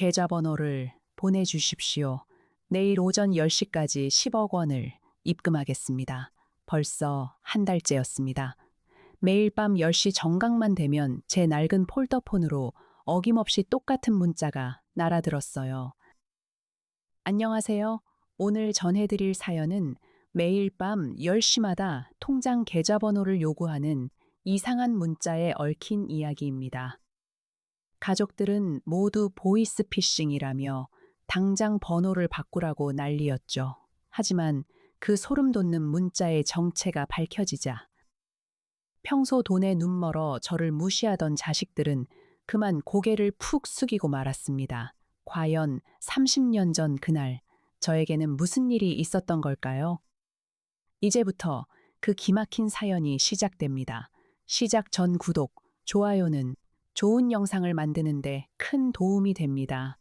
계좌번호를 보내주십시오. 내일 오전 10시까지 10억 원을 입금하겠습니다. 벌써 한 달째였습니다. 매일 밤 10시 정각만 되면 제 낡은 폴더폰으로 어김없이 똑같은 문자가 날아들었어요. 안녕하세요. 오늘 전해드릴 사연은 매일 밤 10시마다 통장 계좌번호를 요구하는 이상한 문자에 얽힌 이야기입니다. 가족들은 모두 보이스피싱이라며 당장 번호를 바꾸라고 난리였죠. 하지만 그 소름 돋는 문자의 정체가 밝혀지자 평소 돈에 눈멀어 저를 무시하던 자식들은 그만 고개를 푹 숙이고 말았습니다. 과연 30년 전 그날 저에게는 무슨 일이 있었던 걸까요? 이제부터 그 기막힌 사연이 시작됩니다. 시작 전 구독, 좋아요는 좋은 영상을 만드는데 큰 도움이 됩니다.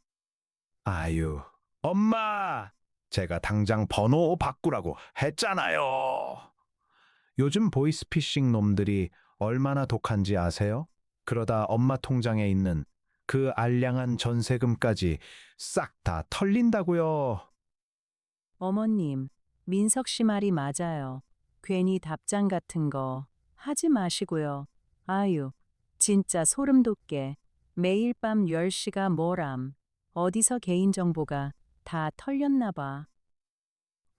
아유, 엄마! 제가 당장 번호 바꾸라고 했잖아요. 요즘 보이스피싱 놈들이 얼마나 독한지 아세요? 그러다 엄마 통장에 있는 그 알량한 전세금까지 싹 다 털린다고요. 어머님, 민석 씨 말이 맞아요. 괜히 답장 같은 거 하지 마시고요. 아유, 진짜 소름 돋게. 매일 밤 10시가 뭐람. 어디서 개인정보가 다 털렸나 봐.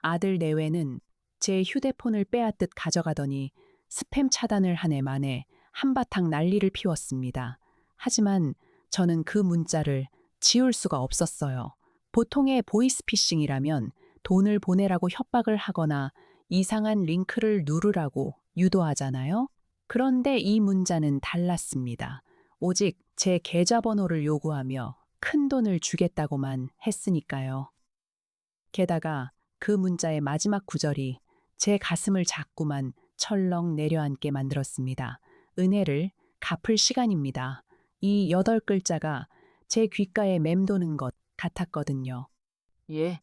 아들 내외는 제 휴대폰을 빼앗듯 가져가더니 스팸 차단을 한 해 만에 한바탕 난리를 피웠습니다. 하지만 저는 그 문자를 지울 수가 없었어요. 보통의 보이스피싱이라면 돈을 보내라고 협박을 하거나 이상한 링크를 누르라고 유도하잖아요. 그런데 이 문자는 달랐습니다. 오직 제 계좌번호를 요구하며 큰 돈을 주겠다고만 했으니까요. 게다가 그 문자의 마지막 구절이 제 가슴을 자꾸만 철렁 내려앉게 만들었습니다. 은혜를 갚을 시간입니다. 이 8글자가 제 귓가에 맴도는 것 같았거든요. 예,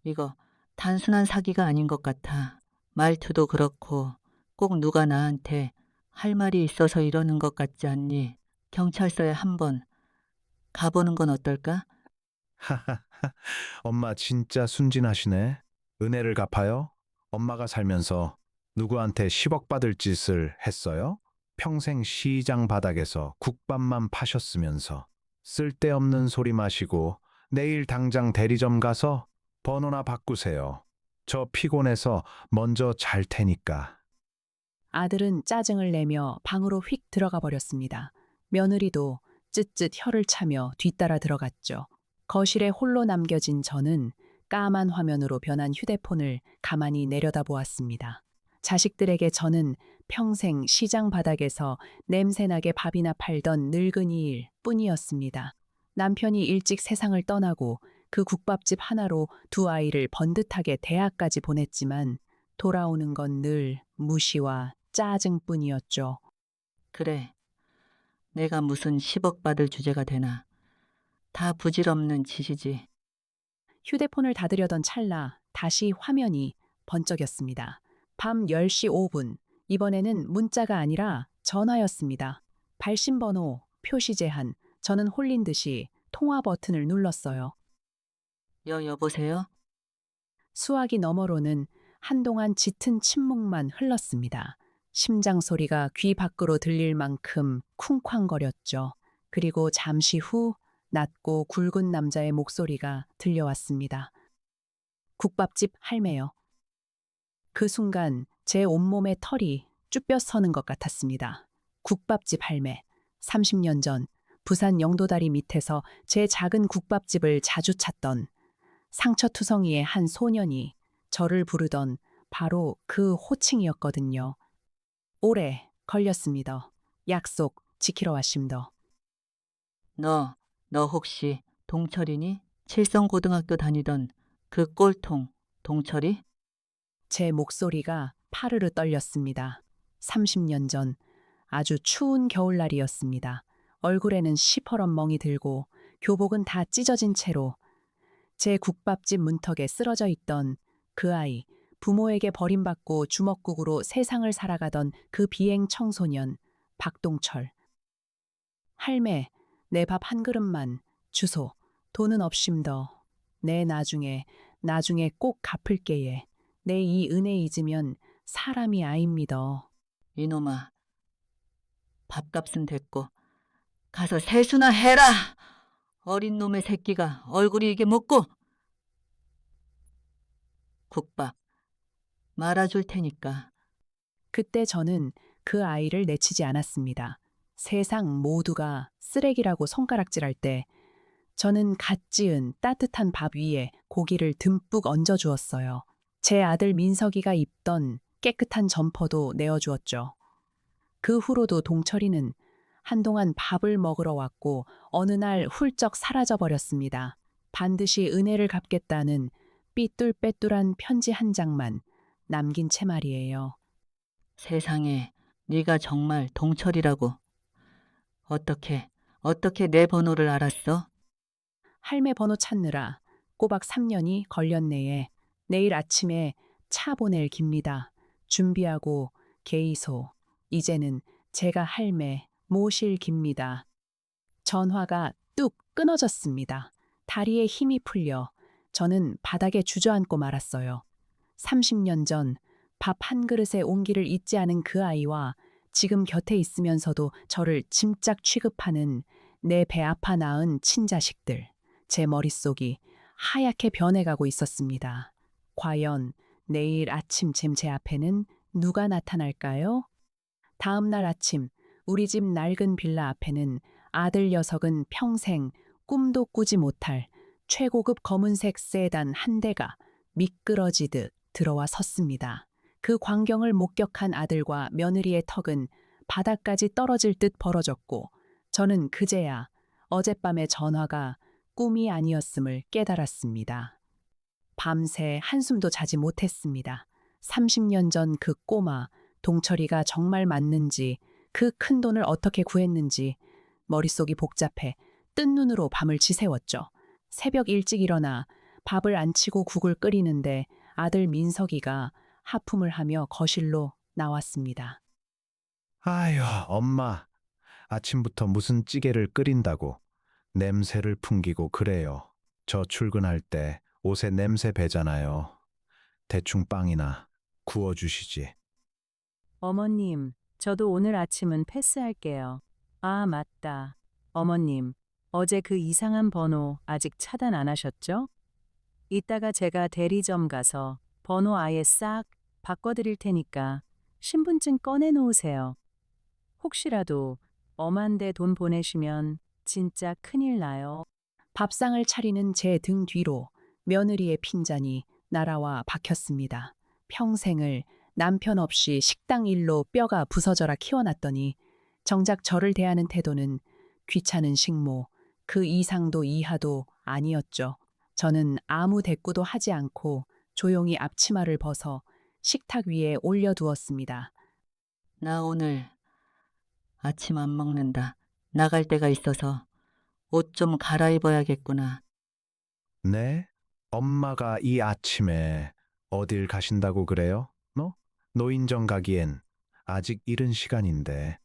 이거 단순한 사기가 아닌 것 같아. 말투도 그렇고 꼭 누가 나한테 할 말이 있어서 이러는 것 같지 않니? 경찰서에 한번 가보는 건 어떨까? 엄마 진짜 순진하시네. 은혜를 갚아요? 엄마가 살면서 누구한테 10억 받을 짓을 했어요? 평생 시장 바닥에서 국밥만 파셨으면서 쓸데없는 소리 마시고 내일 당장 대리점 가서 번호나 바꾸세요. 저 피곤해서 먼저 잘 테니까. 아들은 짜증을 내며 방으로 휙 들어가 버렸습니다. 며느리도 쯧쯧 혀를 차며 뒤따라 들어갔죠. 거실에 홀로 남겨진 저는 까만 화면으로 변한 휴대폰을 가만히 내려다보았습니다. 자식들에게 저는 평생 시장 바닥에서 냄새나게 밥이나 팔던 늙은이일 뿐이었습니다. 남편이 일찍 세상을 떠나고 그 국밥집 하나로 두 아이를 번듯하게 대학까지 보냈지만 돌아오는 건 늘 무시와 짜증뿐이었죠. 그래, 내가 무슨 10억 받을 주제가 되나. 다 부질없는 짓이지. 휴대폰을 닫으려던 찰나 다시 화면이 번쩍였습니다. 밤 10시 5분. 이번에는 문자가 아니라 전화였습니다. 발신번호, 표시 제한. 저는 홀린 듯이 통화 버튼을 눌렀어요. 여보세요? 수화기 너머로는 한동안 짙은 침묵만 흘렀습니다. 심장 소리가 귀 밖으로 들릴 만큼 쿵쾅거렸죠. 그리고 잠시 후 낮고 굵은 남자의 목소리가 들려왔습니다. 국밥집 할매요. 그 순간 제 온몸에 털이 쭈뼛 서는 것 같았습니다. 국밥집 할매. 30년 전 부산 영도다리 밑에서 제 작은 국밥집을 자주 찾던 상처투성이의 한 소년이 저를 부르던 바로 그 호칭이었거든요. 오래 걸렸습니다. 약속 지키러 왔습니다. 너 혹시 동철이니? 칠성고등학교 다니던 그 꼴통 동철이? 제 목소리가 파르르 떨렸습니다. 30년 전 아주 추운 겨울날이었습니다. 얼굴에는 시퍼런 멍이 들고 교복은 다 찢어진 채로 제 국밥집 문턱에 쓰러져 있던 그 아이, 부모에게 버림받고 주먹국으로 세상을 살아가던 그 비행 청소년, 박동철. 할매, 내 밥 한 그릇만, 주소, 돈은 없심더. 내 나중에 꼭 갚을게예. 내 이 은혜 잊으면 사람이 아닙니다. 이놈아, 밥값은 됐고 가서 세수나 해라. 어린 놈의 새끼가 얼굴이 이게 묻고. 국밥 말아줄 테니까. 그때 저는 그 아이를 내치지 않았습니다. 세상 모두가 쓰레기라고 손가락질할 때 저는 갓 지은 따뜻한 밥 위에 고기를 듬뿍 얹어 주었어요. 제 아들 민석이가 입던 깨끗한 점퍼도 내어주었죠. 그 후로도 동철이는 한동안 밥을 먹으러 왔고 어느 날 훌쩍 사라져 버렸습니다. 반드시 은혜를 갚겠다는 삐뚤빼뚤한 편지 한 장만 남긴 채 말이에요. 세상에 네가 정말 동철이라고. 어떻게 내 번호를 알았어? 할매 번호 찾느라 꼬박 3년이 걸렸네에. 내일 아침에 차 보낼 깁니다. 준비하고 개이소. 이제는 제가 할매 모실 깁니다. 전화가 뚝 끊어졌습니다. 다리에 힘이 풀려 저는 바닥에 주저앉고 말았어요. 30년 전 밥 한 그릇에 온기를 잊지 않은 그 아이와 지금 곁에 있으면서도 저를 짐짝 취급하는 내 배 아파 낳은 친자식들. 제 머릿속이 하얗게 변해가고 있었습니다. 과연 내일 아침쯤 제 앞에는 누가 나타날까요? 다음 날 아침 우리 집 낡은 빌라 앞에는 아들 녀석은 평생 꿈도 꾸지 못할 최고급 검은색 세단 한 대가 미끄러지듯 들어와 섰습니다. 그 광경을 목격한 아들과 며느리의 턱은 바닥까지 떨어질 듯 벌어졌고 저는 그제야 어젯밤의 전화가 꿈이 아니었음을 깨달았습니다. 밤새 한숨도 자지 못했습니다. 30년 전 그 꼬마 동철이가 정말 맞는지 그 큰 돈을 어떻게 구했는지 머릿속이 복잡해 뜬 눈으로 밤을 지새웠죠. 새벽 일찍 일어나 밥을 안 치고 국을 끓이는데 아들 민석이가 하품을 하며 거실로 나왔습니다. 아휴, 엄마. 아침부터 무슨 찌개를 끓인다고 냄새를 풍기고 그래요. 저 출근할 때 옷에 냄새 배잖아요. 대충 빵이나 구워주시지. 어머님, 저도 오늘 아침은 패스할게요. 아, 맞다. 어머님, 어제 그 이상한 번호 아직 차단 안 하셨죠? 이따가 제가 대리점 가서 번호 아예 싹 바꿔드릴 테니까 신분증 꺼내 놓으세요. 혹시라도 엄한데 돈 보내시면 진짜 큰일 나요. 밥상을 차리는 제 등 뒤로 며느리의 핀잔이 날아와 박혔습니다. 평생을 남편 없이 식당 일로 뼈가 부서져라 키워놨더니 정작 저를 대하는 태도는 귀찮은 식모, 그 이상도 이하도 아니었죠. 저는 아무 대꾸도 하지 않고 조용히 앞치마를 벗어 식탁 위에 올려두었습니다. 나 오늘 아침 안 먹는다. 나갈 데가 있어서 옷 좀 갈아입어야겠구나. 네? 엄마가 이 아침에 어딜 가신다고 그래요? 너? 노인정 가기엔 아직 이른 시간인데.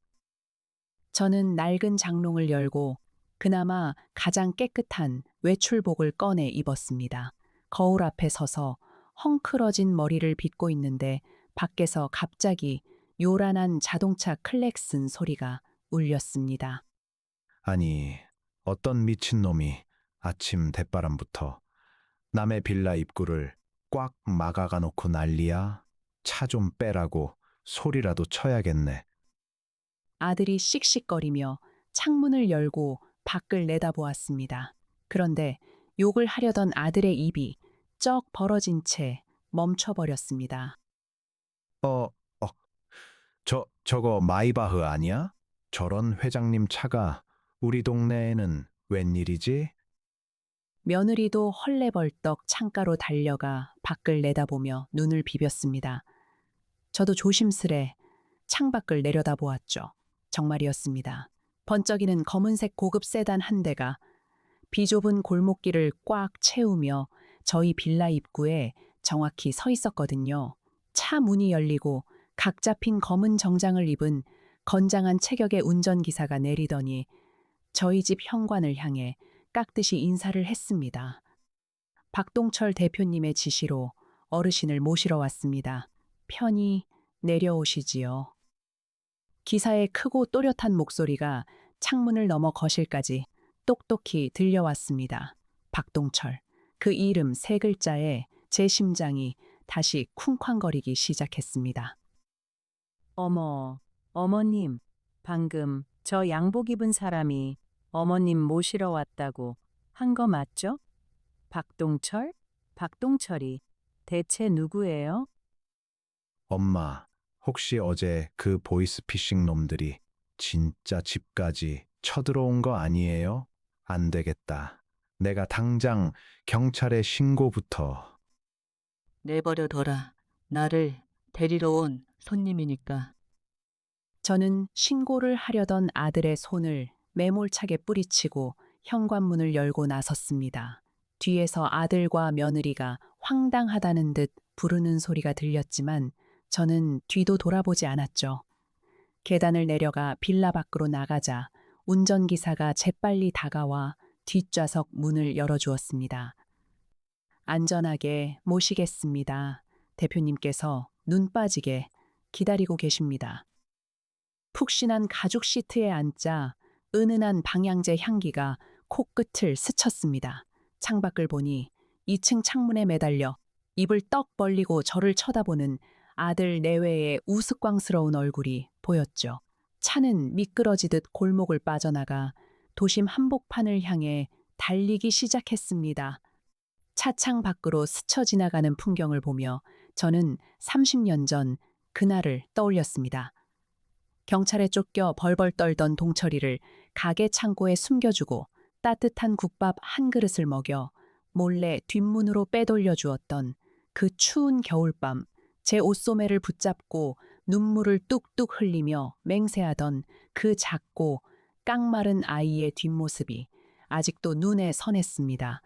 저는 낡은 장롱을 열고 그나마 가장 깨끗한 외출복을 꺼내 입었습니다. 거울 앞에 서서 헝클어진 머리를 빗고 있는데 밖에서 갑자기 요란한 자동차 클렉슨 소리가 울렸습니다. 아니, 어떤 미친놈이 아침 대바람부터 남의 빌라 입구를 꽉 막아가 놓고 난리야? 차 좀 빼라고 소리라도 쳐야겠네. 아들이 씩씩거리며 창문을 열고 밖을 내다보았습니다. 그런데 욕을 하려던 아들의 입이 쩍 벌어진 채 멈춰버렸습니다. 어, 어, 저거 마이바흐 아니야? 저런 회장님 차가 우리 동네에는 웬일이지? 며느리도 헐레벌떡 창가로 달려가 밖을 내다보며 눈을 비볐습니다. 저도 조심스레 창밖을 내려다보았죠. 정말이었습니다. 번쩍이는 검은색 고급 세단 한 대가 비좁은 골목길을 꽉 채우며 저희 빌라 입구에 정확히 서 있었거든요. 차 문이 열리고 각 잡힌 검은 정장을 입은 건장한 체격의 운전기사가 내리더니 저희 집 현관을 향해 깍듯이 인사를 했습니다. 박동철 대표님의 지시로 어르신을 모시러 왔습니다. 편히 내려오시지요. 기사의 크고 또렷한 목소리가 창문을 넘어 거실까지 똑똑히 들려왔습니다. 박동철. 그 이름 세 글자에 제 심장이 다시 쿵쾅거리기 시작했습니다. 어머, 어머님, 방금 저 양복 입은 사람이 어머님 모시러 왔다고 한 거 맞죠? 박동철? 박동철이 대체 누구예요? 엄마, 혹시 어제 그 보이스피싱 놈들이 진짜 집까지 쳐들어온 거 아니에요? 안 되겠다. 내가 당장 경찰에 신고부터. 내버려둬라. 나를 데리러 온 손님이니까. 저는 신고를 하려던 아들의 손을 매몰차게 뿌리치고 현관문을 열고 나섰습니다. 뒤에서 아들과 며느리가 황당하다는 듯 부르는 소리가 들렸지만 저는 뒤도 돌아보지 않았죠. 계단을 내려가 빌라 밖으로 나가자 운전기사가 재빨리 다가와 뒷좌석 문을 열어주었습니다. 안전하게 모시겠습니다. 대표님께서 눈 빠지게 기다리고 계십니다. 푹신한 가죽 시트에 앉자 은은한 방향제 향기가 코끝을 스쳤습니다. 창밖을 보니 2층 창문에 매달려 입을 떡 벌리고 저를 쳐다보는 아들 내외의 우스꽝스러운 얼굴이 보였죠. 차는 미끄러지듯 골목을 빠져나가 도심 한복판을 향해 달리기 시작했습니다. 차창 밖으로 스쳐 지나가는 풍경을 보며 저는 30년 전 그날을 떠올렸습니다. 경찰에 쫓겨 벌벌 떨던 동철이를 가게 창고에 숨겨주고 따뜻한 국밥 한 그릇을 먹여 몰래 뒷문으로 빼돌려 주었던 그 추운 겨울밤, 제 옷소매를 붙잡고 눈물을 뚝뚝 흘리며 맹세하던 그 작고 깡마른 아이의 뒷모습이 아직도 눈에 선했습니다.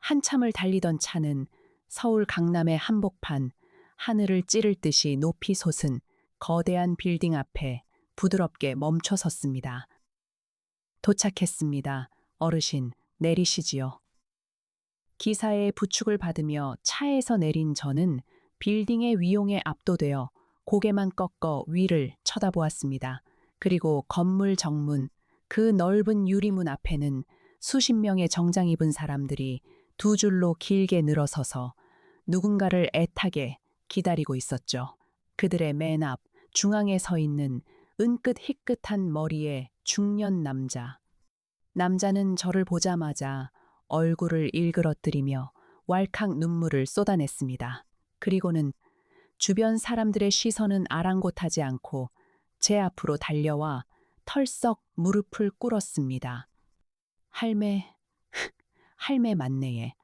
한참을 달리던 차는 서울 강남의 한복판, 하늘을 찌를 듯이 높이 솟은 거대한 빌딩 앞에 부드럽게 멈춰 섰습니다. 도착했습니다. 어르신, 내리시지요. 기사의 부축을 받으며 차에서 내린 저는 빌딩의 위용에 압도되어 고개만 꺾어 위를 쳐다보았습니다. 그리고 건물 정문, 그 넓은 유리문 앞에는 수십 명의 정장 입은 사람들이 두 줄로 길게 늘어서서 누군가를 애타게 기다리고 있었죠. 그들의 맨 앞 중앙에 서 있는 은끗 희끗한 머리의 중년 남자. 남자는 저를 보자마자 얼굴을 일그러뜨리며 왈칵 눈물을 쏟아냈습니다. 그리고는 주변 사람들의 시선은 아랑곳하지 않고 제 앞으로 달려와 털썩 무릎을 꿇었습니다. 할매, 할매 맞네예.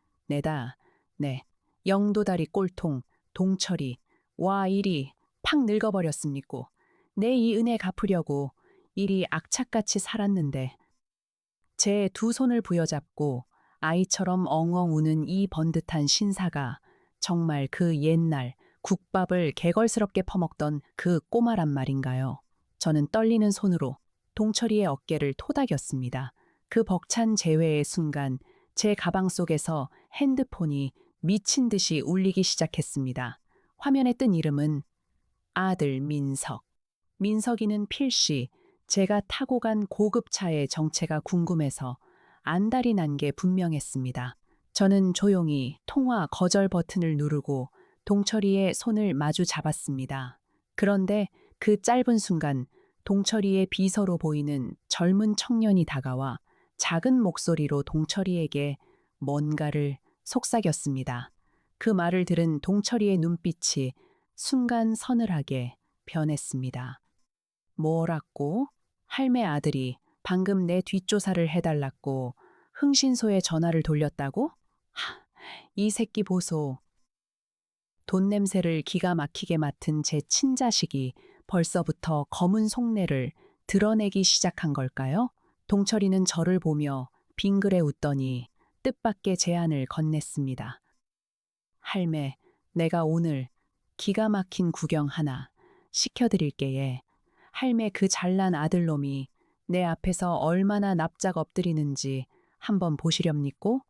네, 영도다리 꼴통, 동철이, 와 이리 팍 늙어버렸습니고. 내 이 은혜 갚으려고 이리 악착같이 살았는데. 제 두 손을 부여잡고 아이처럼 엉엉 우는 이 번듯한 신사가 정말 그 옛날 국밥을 개걸스럽게 퍼먹던 그 꼬마란 말인가요? 저는 떨리는 손으로 동철이의 어깨를 토닥였습니다. 그 벅찬 재회의 순간 제 가방 속에서 핸드폰이 미친 듯이 울리기 시작했습니다. 화면에 뜬 이름은 아들 민석. 민석이는 필시 제가 타고 간 고급차의 정체가 궁금해서 안달이 난 게 분명했습니다. 저는 조용히 통화 거절 버튼을 누르고 동철이의 손을 마주 잡았습니다. 그런데 그 짧은 순간 동철이의 비서로 보이는 젊은 청년이 다가와 작은 목소리로 동철이에게 뭔가를 속삭였습니다. 그 말을 들은 동철이의 눈빛이 순간 서늘하게 변했습니다. 뭐라고? 할매 아들이 방금 내 뒷조사를 해달라고 흥신소에 전화를 돌렸다고? 하, 이 새끼 보소. 돈 냄새를 기가 막히게 맡은 제 친자식이 벌써부터 검은 속내를 드러내기 시작한 걸까요? 동철이는 저를 보며 빙그레 웃더니 뜻밖의 제안을 건넸습니다. 할매, 내가 오늘 기가 막힌 구경 하나 시켜드릴게예. 할매 그 잘난 아들놈이 내 앞에서 얼마나 납작 엎드리는지 한번 보시렵니꼬?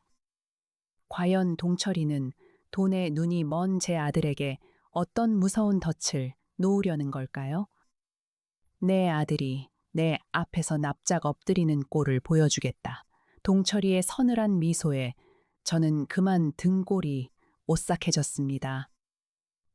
과연 동철이는 돈에 눈이 먼 제 아들에게 어떤 무서운 덫을 놓으려는 걸까요? 내 아들이 내 앞에서 납작 엎드리는 꼴을 보여주겠다. 동철이의 서늘한 미소에 저는 그만 등골이 오싹해졌습니다.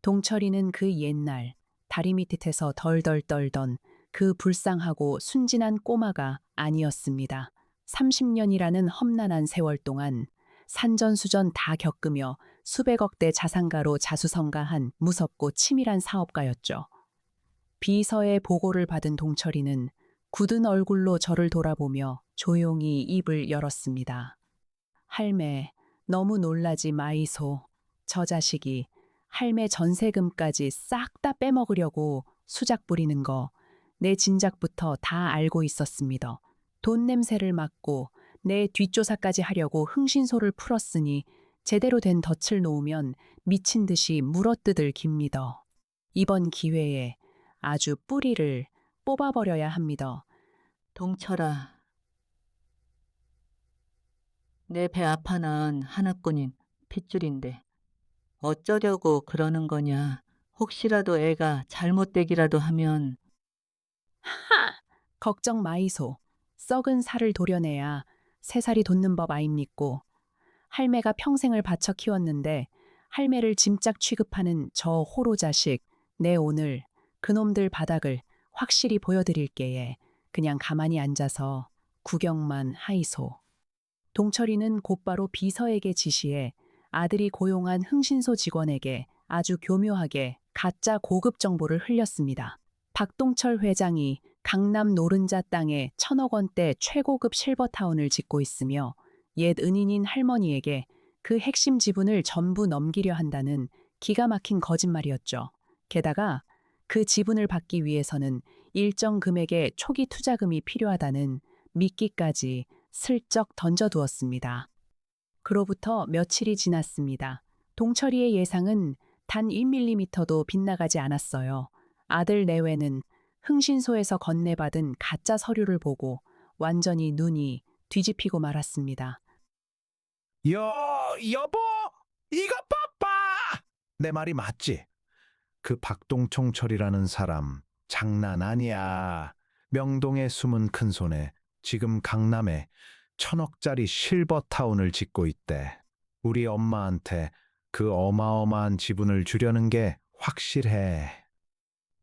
동철이는 그 옛날 다리 밑에서 덜덜 떨던 그 불쌍하고 순진한 꼬마가 아니었습니다. 30년이라는 험난한 세월 동안 산전수전 다 겪으며 수백억대 자산가로 자수성가한 무섭고 치밀한 사업가였죠. 비서의 보고를 받은 동철이는 굳은 얼굴로 저를 돌아보며 조용히 입을 열었습니다. 할매, 너무 놀라지 마이소. 저 자식이 할매 전세금까지 싹 다 빼먹으려고 수작 부리는 거 내 진작부터 다 알고 있었습니다. 돈 냄새를 맡고 내 뒷조사까지 하려고 흥신소를 풀었으니 제대로 된 덫을 놓으면 미친 듯이 물어뜯을 깁니다. 이번 기회에 아주 뿌리를 뽑아버려야 합니다. 동철아, 내 배 아파난 하나뿐인 핏줄인데 어쩌려고 그러는 거냐. 혹시라도 애가 잘못되기라도 하면 걱정 마이소. 썩은 살을 도려내야 새살이 돋는 법 아입니꼬. 할매가 평생을 바쳐 키웠는데 할매를 짐짝 취급하는 저 호로 자식, 내 오늘 그놈들 바닥을 확실히 보여드릴게에 그냥 가만히 앉아서 구경만 하이소. 동철이는 곧바로 비서에게 지시해 아들이 고용한 흥신소 직원에게 아주 교묘하게 가짜 고급 정보를 흘렸습니다. 박동철 회장이 강남 노른자 땅에 1,000억 원대 최고급 실버타운을 짓고 있으며 옛 은인인 할머니에게 그 핵심 지분을 전부 넘기려 한다는 기가 막힌 거짓말이었죠. 게다가 그 지분을 받기 위해서는 일정 금액의 초기 투자금이 필요하다는 미끼까지 슬쩍 던져두었습니다. 그로부터 며칠이 지났습니다. 동철이의 예상은 단 1mm도 빗나가지 않았어요. 아들 내외는 흥신소에서 건네받은 가짜 서류를 보고 완전히 눈이 뒤집히고 말았습니다. 여보, 이것 봐봐! 내 말이 맞지? 그 박동총철이라는 사람 장난 아니야. 명동의 숨은 큰손에 지금 강남에 1,000억짜리 실버타운을 짓고 있대. 우리 엄마한테 그 어마어마한 지분을 주려는 게 확실해.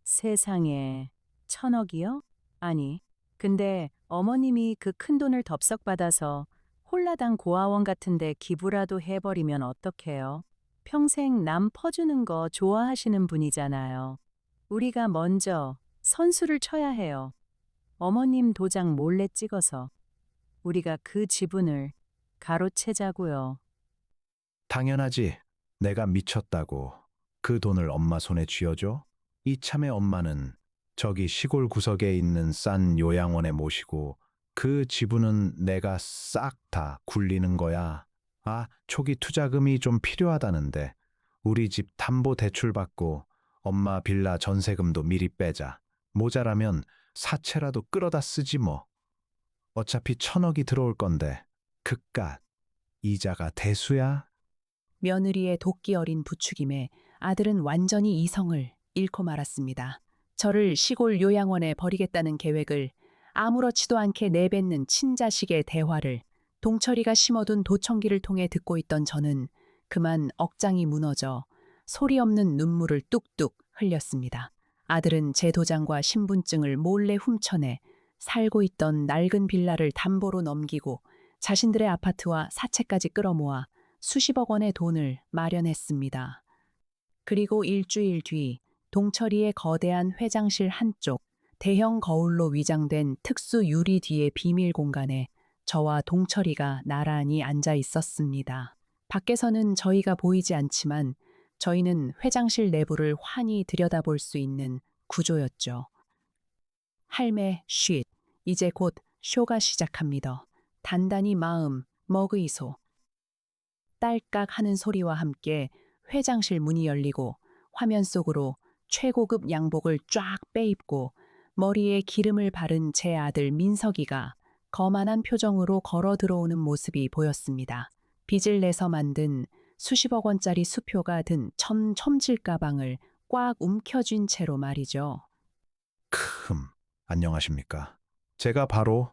세상에 1,000억이요? 아니, 근데 어머님이 그 큰 돈을 덥석 받아서 홀라당 고아원 같은데 기부라도 해버리면 어떡해요? 평생 남 퍼주는 거 좋아하시는 분이잖아요. 우리가 먼저 선수를 쳐야 해요. 어머님 도장 몰래 찍어서 우리가 그 지분을 가로채자고요. 당연하지. 내가 미쳤다고. 그 돈을 엄마 손에 쥐어줘? 이참에 엄마는 저기 시골 구석에 있는 싼 요양원에 모시고 그 지분은 내가 싹 다 굴리는 거야. 아, 초기 투자금이 좀 필요하다는데 우리 집 담보 대출 받고 엄마 빌라 전세금도 미리 빼자. 모자라면 사채라도 끌어다 쓰지 뭐. 어차피 1,000억이 들어올 건데 그깟 이자가 대수야? 며느리의 도끼 어린 부추김에 아들은 완전히 이성을 잃고 말았습니다. 저를 시골 요양원에 버리겠다는 계획을 아무렇지도 않게 내뱉는 친자식의 대화를 동철이가 심어둔 도청기를 통해 듣고 있던 저는 그만 억장이 무너져 소리 없는 눈물을 뚝뚝 흘렸습니다. 아들은 제 도장과 신분증을 몰래 훔쳐내 살고 있던 낡은 빌라를 담보로 넘기고 자신들의 아파트와 사채까지 끌어모아 수십억 원의 돈을 마련했습니다. 그리고 일주일 뒤 동철이의 거대한 회장실 한쪽 대형 거울로 위장된 특수 유리 뒤의 비밀 공간에 저와 동철이가 나란히 앉아 있었습니다. 밖에서는 저희가 보이지 않지만 저희는 회장실 내부를 환히 들여다볼 수 있는 구조였죠. 할매, 쉿. 이제 곧 쇼가 시작합니다. 단단히 마음 먹으이소. 딸깍 하는 소리와 함께 회장실 문이 열리고 화면 속으로 최고급 양복을 쫙 빼입고 머리에 기름을 바른 제 아들 민석이가 거만한 표정으로 걸어 들어오는 모습이 보였습니다. 빚을 내서 만든 수십억 원짜리 수표가 든 첨질 가방을 꽉 움켜쥔 채로 말이죠. 안녕하십니까. 제가 바로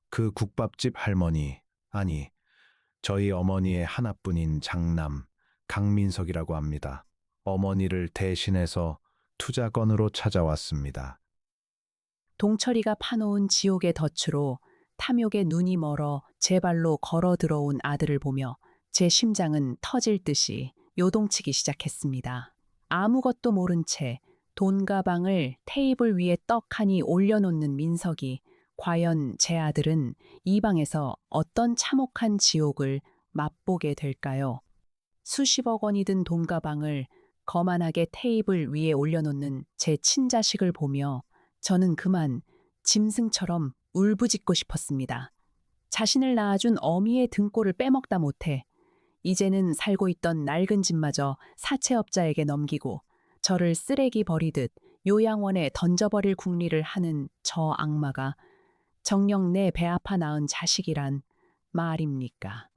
그 국밥집 할머니, 아니, 저희 어머니의 하나뿐인 장남 강민석이라고 합니다. 어머니를 대신해서 투자건으로 찾아왔습니다. 동철이가 파놓은 지옥의 덫으로 탐욕에 눈이 멀어 제 발로 걸어 들어온 아들을 보며 제 심장은 터질 듯이 요동치기 시작했습니다. 아무것도 모른 채 돈 가방을 테이블 위에 떡하니 올려놓는 민석이 과연 제 아들은 이 방에서 어떤 참혹한 지옥을 맛보게 될까요? 수십억 원이 든 돈 가방을 거만하게 테이블 위에 올려놓는 제 친자식을 보며 저는 그만 짐승처럼 울부짖고 싶었습니다. 자신을 낳아준 어미의 등골을 빼먹다 못해 이제는 살고 있던 낡은 집마저 사채업자에게 넘기고 저를 쓰레기 버리듯 요양원에 던져버릴 궁리를 하는 저 악마가 정녕 내 배 아파 낳은 자식이란 말입니까?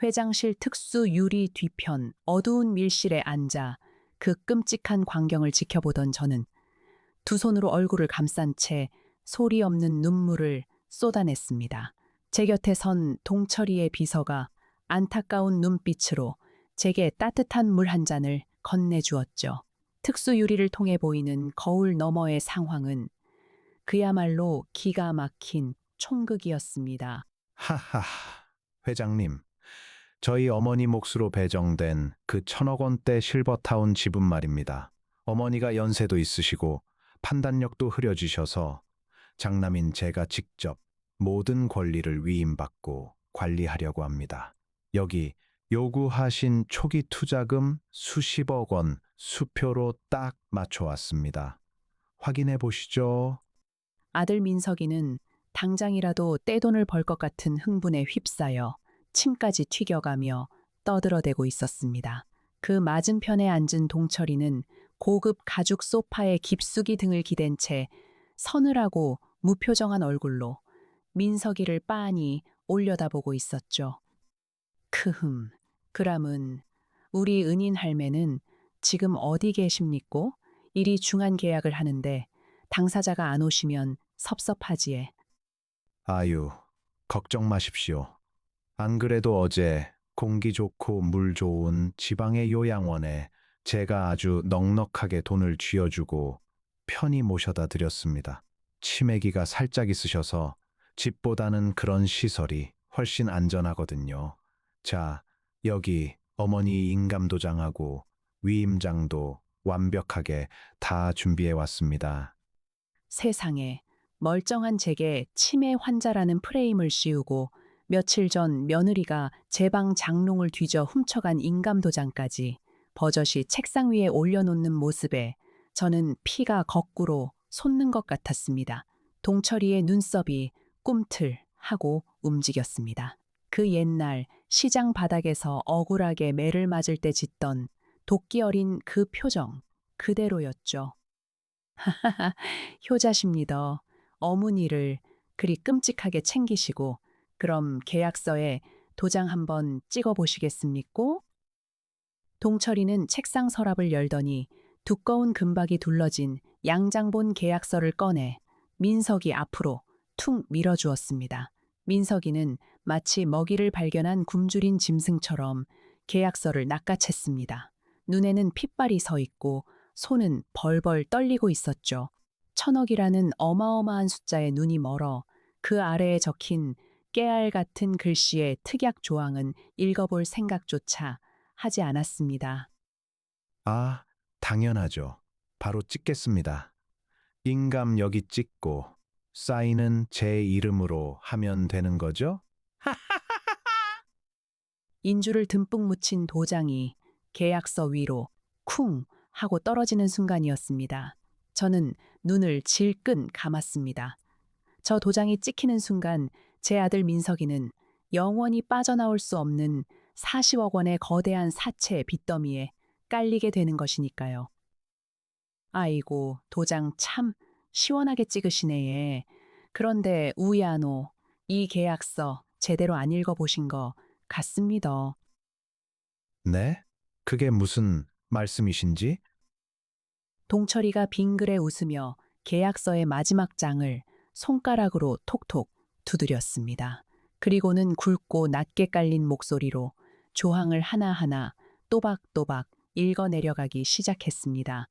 회장실 특수 유리 뒤편 어두운 밀실에 앉아 그 끔찍한 광경을 지켜보던 저는 두 손으로 얼굴을 감싼 채 소리 없는 눈물을 쏟아냈습니다. 제 곁에 선 동철이의 비서가 안타까운 눈빛으로 제게 따뜻한 물 한 잔을 건네주었죠. 특수 유리를 통해 보이는 거울 너머의 상황은 그야말로 기가 막힌 총극이었습니다. 하하, 회장님. 저희 어머니 몫으로 배정된 그 1,000억 원대 실버타운 지분 말입니다. 어머니가 연세도 있으시고 판단력도 흐려지셔서 장남인 제가 직접 모든 권리를 위임받고 관리하려고 합니다. 여기 요구하신 초기 투자금 수십억 원 수표로 딱 맞춰왔습니다. 확인해 보시죠. 아들 민석이는 당장이라도 떼돈을 벌 것 같은 흥분에 휩싸여 침까지 튀겨가며 떠들어대고 있었습니다. 그 맞은편에 앉은 동철이는 고급 가죽 소파에 깊숙이 등을 기댄 채 서늘하고 무표정한 얼굴로 민석이를 빤히 올려다보고 있었죠. 크흠, 그람은 우리 은인 할매는 지금 어디 계십니까? 일이 중한 계약을 하는데 당사자가 안 오시면 섭섭하지에. 아유, 걱정 마십시오. 안 그래도 어제 공기 좋고 물 좋은 지방의 요양원에 제가 아주 넉넉하게 돈을 쥐어주고 편히 모셔다 드렸습니다. 치매기가 살짝 있으셔서 집보다는 그런 시설이 훨씬 안전하거든요. 자, 여기 어머니 인감도장하고 위임장도 완벽하게 다 준비해 왔습니다. 세상에 멀쩡한 제게 치매 환자라는 프레임을 씌우고 며칠 전 며느리가 제 방 장롱을 뒤져 훔쳐간 인감도장까지 버젓이 책상 위에 올려놓는 모습에 저는 피가 거꾸로 솟는 것 같았습니다. 동철이의 눈썹이 꿈틀하고 움직였습니다. 그 옛날 시장 바닥에서 억울하게 매를 맞을 때 짓던 도끼 어린 그 표정 그대로였죠. 하하하, 효자십니다. 어머니를 그리 끔찍하게 챙기시고 그럼 계약서에 도장 한번 찍어 보시겠습니까? 동철이는 책상 서랍을 열더니 두꺼운 금박이 둘러진 양장본 계약서를 꺼내 민석이 앞으로 툭 밀어주었습니다. 민석이는 마치 먹이를 발견한 굶주린 짐승처럼 계약서를 낚아챘습니다. 눈에는 핏발이 서 있고 손은 벌벌 떨리고 있었죠. 1,000억이라는 어마어마한 숫자에 눈이 멀어 그 아래에 적힌 깨알 같은 글씨의 특약 조항은 읽어볼 생각조차 하지 않았습니다. 아, 당연하죠. 바로 찍겠습니다. 인감 여기 찍고 사인은 제 이름으로 하면 되는 거죠? 인주를 듬뿍 묻힌 도장이 계약서 위로 쿵 하고 떨어지는 순간이었습니다. 저는 눈을 질끈 감았습니다. 저 도장이 찍히는 순간 제 아들 민석이는 영원히 빠져나올 수 없는 40억 원의 거대한 사채 빚더미에 깔리게 되는 것이니까요. 아이고, 도장 참 시원하게 찍으시네 예. 그런데 우야노, 이 계약서 제대로 안 읽어보신 거 같습니다. 네? 그게 무슨 말씀이신지? 동철이가 빙그레 웃으며 계약서의 마지막 장을 손가락으로 톡톡 두드렸습니다. 그리고는 굵고 낮게 깔린 목소리로 조항을 하나하나 또박또박 읽어 내려가기 시작했습니다.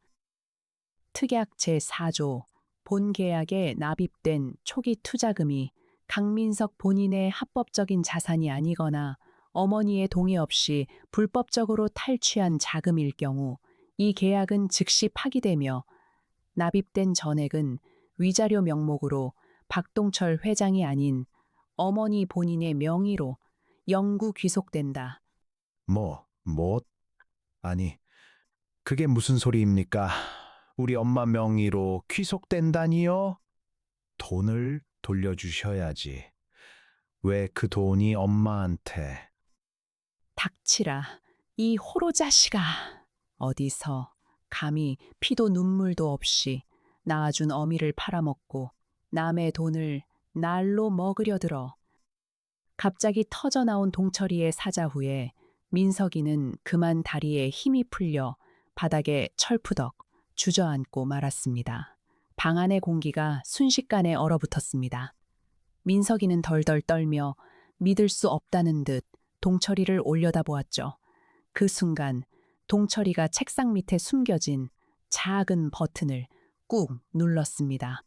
특약 제4조 본 계약에 납입된 초기 투자금이 강민석 본인의 합법적인 자산이 아니거나 어머니의 동의 없이 불법적으로 탈취한 자금일 경우 이 계약은 즉시 파기되며 납입된 전액은 위자료 명목으로 박동철 회장이 아닌 어머니 본인의 명의로 영구 귀속된다. 뭐? 아니, 그게 무슨 소리입니까? 우리 엄마 명의로 귀속된다니요? 돈을 돌려주셔야지. 왜 그 돈이 엄마한테? 닥치라, 이 호로 자식아. 어디서 감히 피도 눈물도 없이 낳아준 어미를 팔아먹고 남의 돈을 날로 먹으려 들어. 갑자기 터져 나온 동철이의 사자 후에 민석이는 그만 다리에 힘이 풀려 바닥에 철푸덕 주저앉고 말았습니다. 방 안의 공기가 순식간에 얼어붙었습니다. 민석이는 덜덜 떨며 믿을 수 없다는 듯 동철이를 올려다보았죠. 그 순간 동철이가 책상 밑에 숨겨진 작은 버튼을 꾹 눌렀습니다.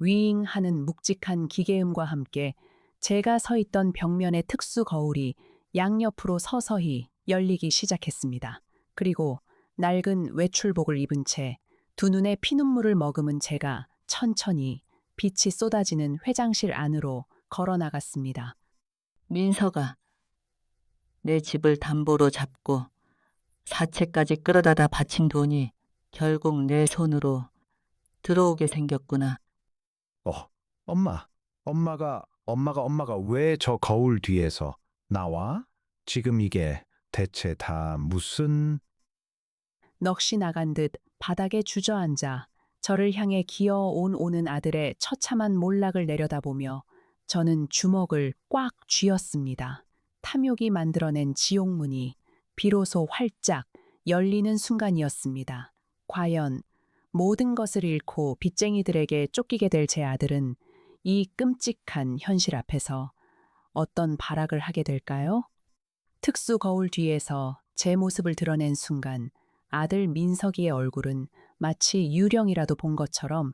윙 하는 묵직한 기계음과 함께 제가 서 있던 벽면의 특수 거울이 양옆으로 서서히 열리기 시작했습니다. 그리고 낡은 외출복을 입은 채 두 눈에 피눈물을 머금은 제가 천천히 빛이 쏟아지는 회장실 안으로 걸어 나갔습니다. 민서가 내 집을 담보로 잡고 사채까지 끌어다가 바친 돈이 결국 내 손으로 들어오게 생겼구나. 엄마가 왜 저 거울 뒤에서 나와? 지금 이게 대체 다 무슨... 넋이 나간 듯 바닥에 주저앉아 저를 향해 기어온 오는 아들의 처참한 몰락을 내려다보며 저는 주먹을 꽉 쥐었습니다. 탐욕이 만들어낸 지옥문이 비로소 활짝 열리는 순간이었습니다. 과연 모든 것을 잃고 빚쟁이들에게 쫓기게 될 제 아들은 이 끔찍한 현실 앞에서 어떤 발악을 하게 될까요? 특수 거울 뒤에서 제 모습을 드러낸 순간 아들 민석이의 얼굴은 마치 유령이라도 본 것처럼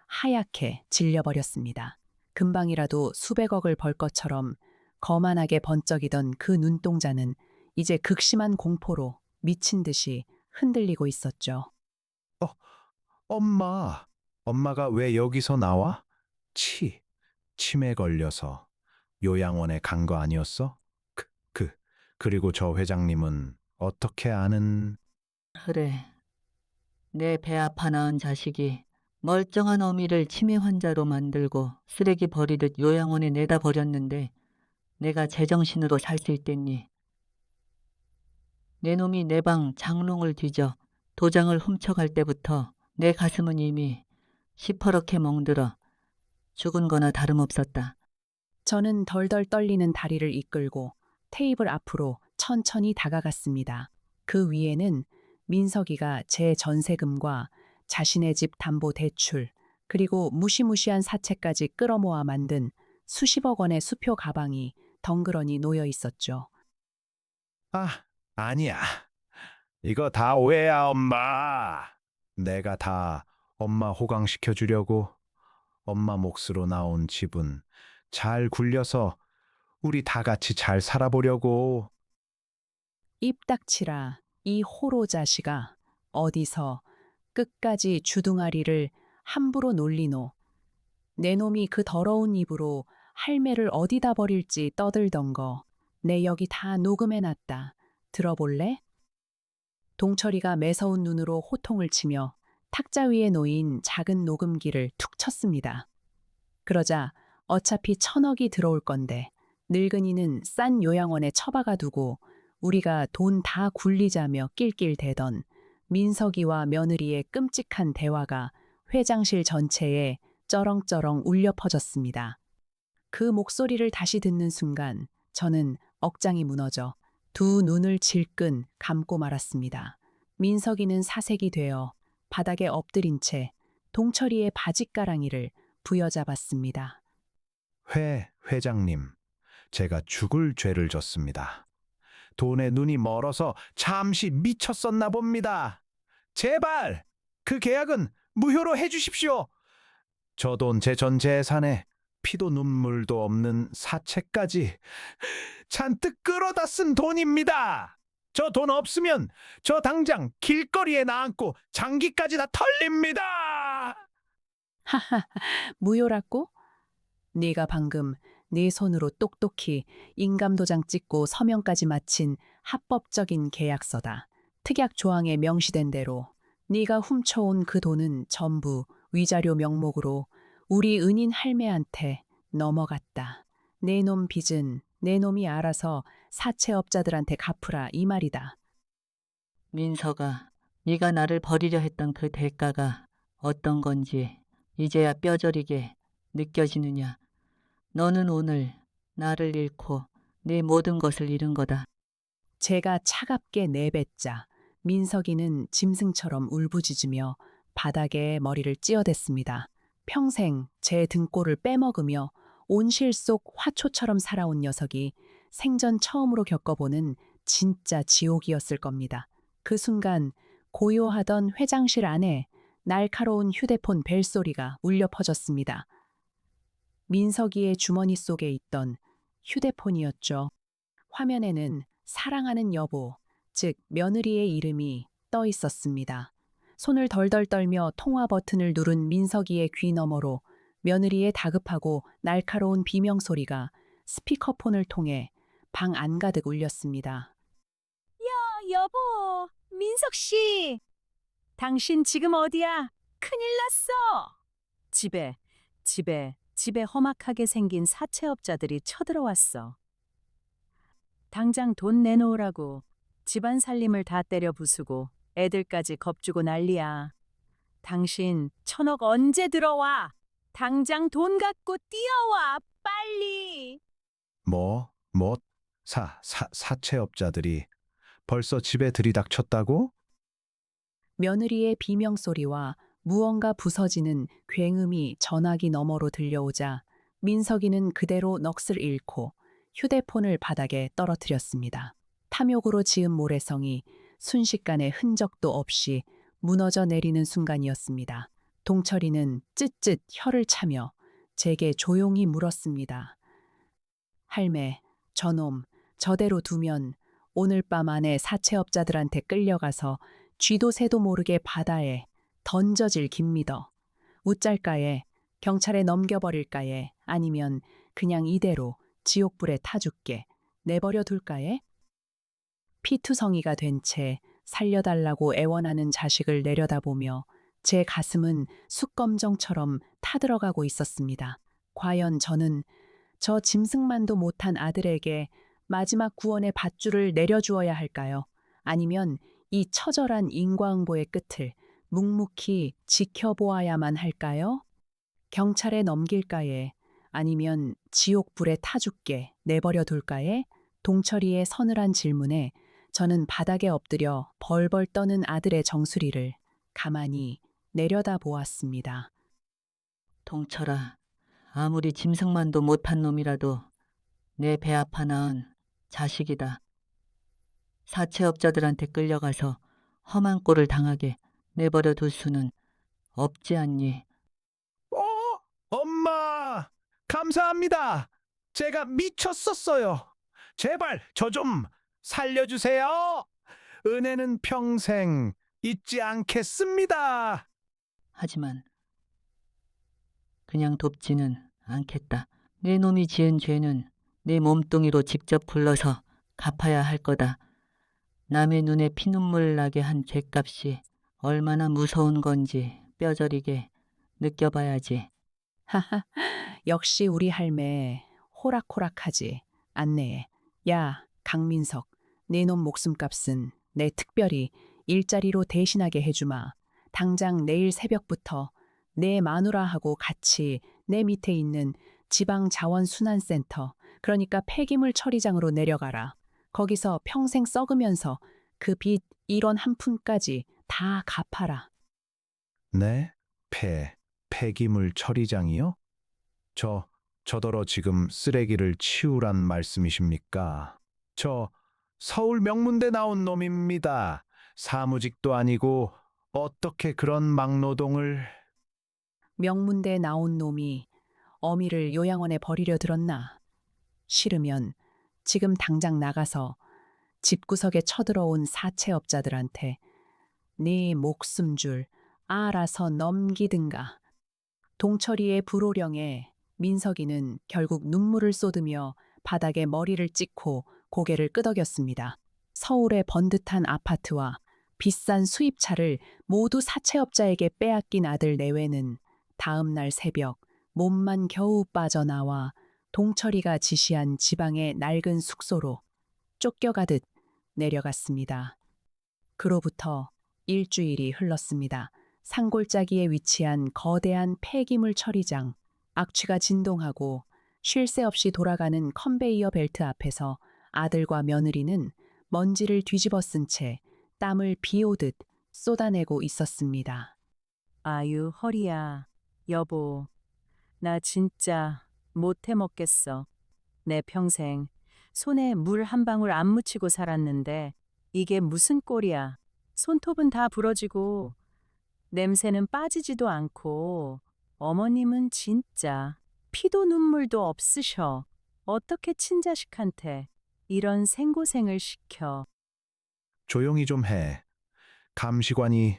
하얗게 질려버렸습니다. 금방이라도 수백억을 벌 것처럼 거만하게 번쩍이던 그 눈동자는 이제 극심한 공포로 미친 듯이 흔들리고 있었죠. 엄마가 왜 여기서 나와? 치매 걸려서 요양원에 간 거 아니었어? 그리고 저 회장님은 어떻게 아는... 그래, 내 배 아파 낳은 자식이 멀쩡한 어미를 치매 환자로 만들고 쓰레기 버리듯 요양원에 내다 버렸는데 내가 제정신으로 살 수 있겠니? 내 놈이 내 방 장롱을 뒤져 도장을 훔쳐갈 때부터 내 가슴은 이미 시퍼렇게 멍들어 죽은 거나 다름없었다. 저는 덜덜 떨리는 다리를 이끌고 테이블 앞으로 천천히 다가갔습니다. 그 위에는 민석이가 제 전세금과 자신의 집 담보 대출, 그리고 무시무시한 사채까지 끌어모아 만든 수십억 원의 수표 가방이 덩그러니 놓여 있었죠. 아니야. 이거 다 오해야, 엄마. 내가 다 엄마 호강시켜 주려고 엄마 몫으로 나온 집은 잘 굴려서 우리 다 같이 잘 살아보려고. 입 닥치라, 이 호로 자식아. 어디서 끝까지 주둥아리를 함부로 놀리노. 내 놈이 그 더러운 입으로 할매를 어디다 버릴지 떠들던 거. 내 여기 다 녹음해놨다. 들어볼래? 동철이가 매서운 눈으로 호통을 치며 탁자 위에 놓인 작은 녹음기를 툭 쳤습니다. 그러자 어차피 1,000억이 들어올 건데 늙은이는 싼 요양원에 처박아 두고 우리가 돈 다 굴리자며 낄낄대던 민석이와 며느리의 끔찍한 대화가 회장실 전체에 쩌렁쩌렁 울려 퍼졌습니다. 그 목소리를 다시 듣는 순간 저는 억장이 무너져 두 눈을 질끈 감고 말았습니다. 민석이는 사색이 되어 바닥에 엎드린 채 동철이의 바짓가랑이를 부여잡았습니다. 회장님, 제가 죽을 죄를 졌습니다. 돈에 눈이 멀어서 잠시 미쳤었나 봅니다. 제발 그 계약은 무효로 해주십시오. 저 돈 제 전 재산에 피도 눈물도 없는 사채까지 잔뜩 끌어다 쓴 돈입니다. 저 돈 없으면 저 당장 길거리에 나앉고 장기까지 다 털립니다. 하하, 무효라고? 네가 방금 네 손으로 똑똑히 인감도장 찍고 서명까지 마친 합법적인 계약서다. 특약 조항에 명시된 대로 네가 훔쳐온 그 돈은 전부 위자료 명목으로 우리 은인 할매한테 넘어갔다. 내 놈 빚은 내 놈이 알아서 사채업자들한테 갚으라 이 말이다. 민서가 네가 나를 버리려 했던 그 대가가 어떤 건지 이제야 뼈저리게 느껴지느냐. 너는 오늘 나를 잃고 네 모든 것을 잃은 거다. 제가 차갑게 내뱉자 민석이는 짐승처럼 울부짖으며 바닥에 머리를 찧어댔습니다. 평생 제 등골을 빼먹으며 온실 속 화초처럼 살아온 녀석이 생전 처음으로 겪어보는 진짜 지옥이었을 겁니다. 그 순간 고요하던 회장실 안에 날카로운 휴대폰 벨소리가 울려 퍼졌습니다. 민석이의 주머니 속에 있던 휴대폰이었죠. 화면에는 사랑하는 여보, 즉 며느리의 이름이 떠 있었습니다. 손을 덜덜 떨며 통화 버튼을 누른 민석이의 귀 너머로 며느리의 다급하고 날카로운 비명 소리가 스피커폰을 통해 방 안가득 울렸습니다. 여보, 민석 씨. 당신 지금 어디야? 큰일 났어. 집에 험악하게 생긴 사채업자들이 쳐들어왔어. 당장 돈 내놓으라고 집안 살림을 다 때려 부수고 애들까지 겁주고 난리야. 당신 1,000억 언제 들어와? 당장 돈 갖고 뛰어와, 빨리. 사채업자들이 벌써 집에 들이닥쳤다고? 며느리의 비명 소리와 무언가 부서지는 굉음이 전화기 너머로 들려오자 민석이는 그대로 넋을 잃고 휴대폰을 바닥에 떨어뜨렸습니다. 탐욕으로 지은 모래성이 순식간에 흔적도 없이 무너져 내리는 순간이었습니다. 동철이는 쯧쯧 혀를 차며 제게 조용히 물었습니다. 할매, 저놈 저대로 두면 오늘 밤 안에 사채업자들한테 끌려가서 쥐도 새도 모르게 바다에 던져질 김미더. 웃잘까에 경찰에 넘겨버릴까에 아니면 그냥 이대로 지옥불에 타죽게 내버려 둘까에? 피투성이가 된 채 살려달라고 애원하는 자식을 내려다보며 제 가슴은 숯검정처럼 타들어가고 있었습니다. 과연 저는 저 짐승만도 못한 아들에게 마지막 구원의 밧줄을 내려주어야 할까요? 아니면 이 처절한 인과응보의 끝을 묵묵히 지켜보아야만 할까요? 경찰에 넘길까에 아니면 지옥불에 타죽게 내버려 둘까에? 동철이의 서늘한 질문에 저는 바닥에 엎드려 벌벌 떠는 아들의 정수리를 가만히 내려다 보았습니다. 동철아, 아무리 짐승만도 못한 놈이라도 내 배 아파 낳은 자식이다. 사채업자들한테 끌려가서 험한 꼴을 당하게 내버려 둘 수는 없지 않니? 엄마! 감사합니다. 제가 미쳤었어요. 제발 저 좀 살려주세요. 은혜는 평생 잊지 않겠습니다. 하지만 그냥 돕지는 않겠다. 내 놈이 지은 죄는 내 몸뚱이로 직접 불러서 갚아야 할 거다. 남의 눈에 피눈물 나게 한 죄값이 얼마나 무서운 건지 뼈저리게 느껴봐야지. 하하, 역시 우리 할매 호락호락하지 않네. 야, 강민석, 네 놈 목숨값은 내 특별히 일자리로 대신하게 해주마. 당장 내일 새벽부터 내 마누라하고 같이 내 밑에 있는 지방자원순환센터, 그러니까 폐기물 처리장으로 내려가라. 거기서 평생 썩으면서 그 빚 1원 한 푼까지 다 갚아라. 네? 폐기물 처리장이요? 저더러 지금 쓰레기를 치우란 말씀이십니까? 저 서울 명문대 나온 놈입니다. 사무직도 아니고 어떻게 그런 막노동을... 명문대 나온 놈이 어미를 요양원에 버리려 들었나? 싫으면 지금 당장 나가서 집구석에 쳐들어온 사채업자들한테 네 목숨줄 알아서 넘기든가. 동철이의 불호령에 민석이는 결국 눈물을 쏟으며 바닥에 머리를 찍고 고개를 끄덕였습니다. 서울의 번듯한 아파트와 비싼 수입차를 모두 사채업자에게 빼앗긴 아들 내외는 다음 날 새벽 몸만 겨우 빠져나와 동철이가 지시한 지방의 낡은 숙소로 쫓겨가듯 내려갔습니다. 그로부터 일주일이 흘렀습니다. 산골짜기에 위치한 거대한 폐기물 처리장, 악취가 진동하고 쉴 새 없이 돌아가는 컨베이어 벨트 앞에서 아들과 며느리는 먼지를 뒤집어 쓴 채 땀을 비 오듯 쏟아내고 있었습니다. 아유, 허리야. 여보, 나 진짜 못 해 먹겠어. 내 평생 손에 물 한 방울 안 묻히고 살았는데 이게 무슨 꼴이야. 손톱은 다 부러지고 냄새는 빠지지도 않고 어머님은 진짜 피도 눈물도 없으셔. 어떻게 친자식한테 이런 생고생을 시켜. 조용히 좀 해. 감시관이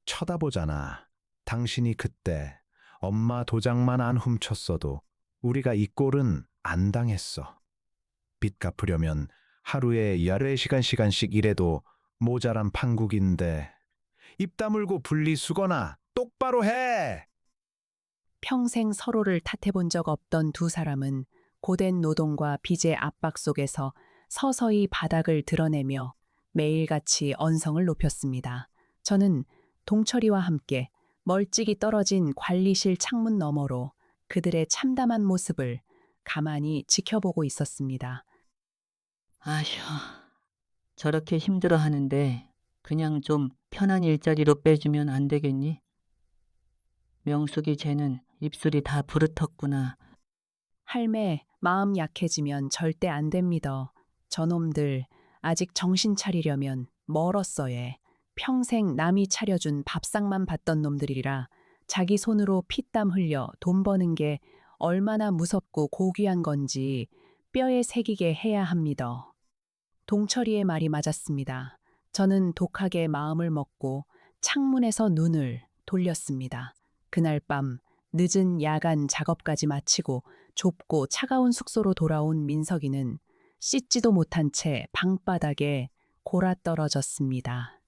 쳐다보잖아. 당신이 그때 엄마 도장만 안 훔쳤어도 우리가 이 꼴은 안 당했어. 빚 갚으려면 하루에 14시간씩 일해도 모자란 판국인데 입 다물고 분리수거나 똑바로 해! 평생 서로를 탓해본 적 없던 두 사람은 고된 노동과 빚의 압박 속에서 서서히 바닥을 드러내며 매일같이 언성을 높였습니다. 저는 동철이와 함께 멀찍이 떨어진 관리실 창문 너머로 그들의 참담한 모습을 가만히 지켜보고 있었습니다. 아휴, 저렇게 힘들어 하는데 그냥 좀 편한 일자리로 빼주면 안 되겠니? 명숙이 쟤는 입술이 다 부르텄구나. 할매, 마음 약해지면 절대 안 됩니다. 저놈들 아직 정신 차리려면 멀었어예. 평생 남이 차려준 밥상만 받던 놈들이라 자기 손으로 피땀 흘려 돈 버는 게 얼마나 무섭고 고귀한 건지 뼈에 새기게 해야 합니다. 동철이의 말이 맞았습니다. 저는 독하게 마음을 먹고 창문에서 눈을 돌렸습니다. 그날 밤 늦은 야간 작업까지 마치고 좁고 차가운 숙소로 돌아온 민석이는 씻지도 못한 채 방바닥에 골아떨어졌습니다.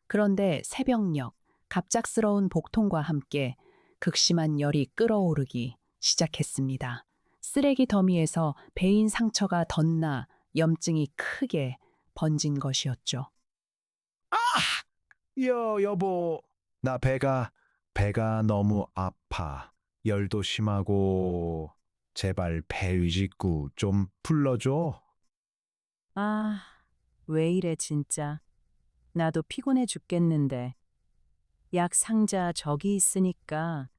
그런데 새벽녘 갑작스러운 복통과 함께 극심한 열이 끓어오르기 시작했습니다. 쓰레기 더미에서 베인 상처가 덧나 염증이 크게 번진 것이었죠. 여보, 나 배가 너무 아파. 열도 심하고, 제발 배 위직구 좀 풀러줘. 아, 왜 이래 진짜. 나도 피곤해 죽겠는데. 약 상자 저기 있으니까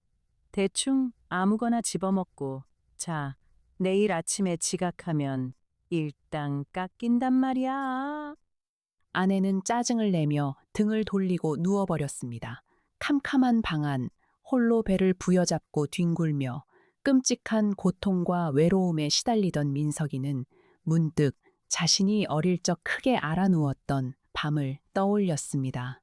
대충 아무거나 집어먹고 자, 내일 아침에 지각하면 일당 깎인단 말이야. 아내는 짜증을 내며 등을 돌리고 누워버렸습니다. 캄캄한 방 안, 홀로 배를 부여잡고 뒹굴며 끔찍한 고통과 외로움에 시달리던 민석이는 문득 자신이 어릴 적 크게 알아누웠던 밤을 떠올렸습니다.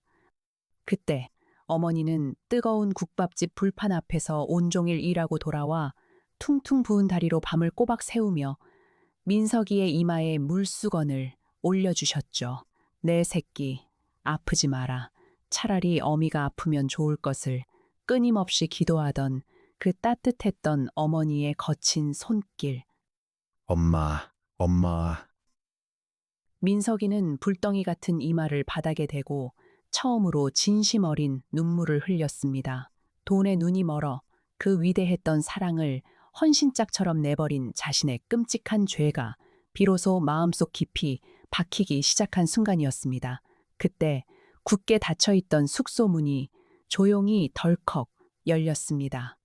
그때 어머니는 뜨거운 국밥집 불판 앞에서 온종일 일하고 돌아와 퉁퉁 부은 다리로 밤을 꼬박 새우며 민석이의 이마에 물수건을 올려주셨죠. 내 새끼, 아프지 마라. 차라리 어미가 아프면 좋을 것을 끊임없이 기도하던 그 따뜻했던 어머니의 거친 손길. 엄마. 민석이는 불덩이 같은 이마를 바닥에 대고 처음으로 진심 어린 눈물을 흘렸습니다. 돈에 눈이 멀어 그 위대했던 사랑을 헌신짝처럼 내버린 자신의 끔찍한 죄가 비로소 마음속 깊이 박히기 시작한 순간이었습니다. 그때 굳게 닫혀있던 숙소 문이 조용히 덜컥 열렸습니다.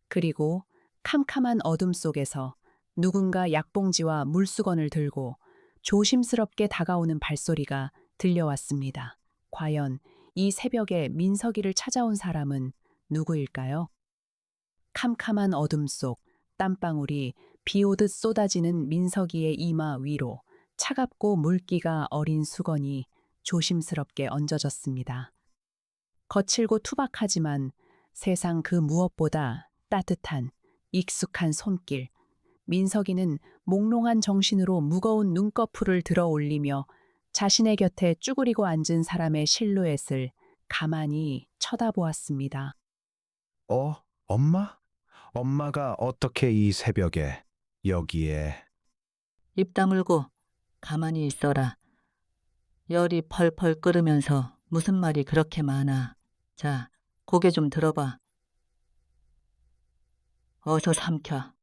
그리고 캄캄한 어둠 속에서 누군가 약봉지와 물수건을 들고 조심스럽게 다가오는 발소리가 들려왔습니다. 과연 이 새벽에 민석이를 찾아온 사람은 누구일까요? 캄캄한 어둠 속 땀방울이 비 오듯 쏟아지는 민석이의 이마 위로 차갑고 물기가 어린 수건이 조심스럽게 얹어졌습니다. 거칠고 투박하지만 세상 그 무엇보다 따뜻한 익숙한 손길. 민석이는 몽롱한 정신으로 무거운 눈꺼풀을 들어 올리며 자신의 곁에 쭈그리고 앉은 사람의 실루엣을 가만히 쳐다보았습니다. 엄마? 엄마가 어떻게 이 새벽에 여기에? 입 다물고 가만히 있어라. 열이 펄펄 끓으면서 무슨 말이 그렇게 많아. 자, 고개 좀 들어봐. 어서 삼켜.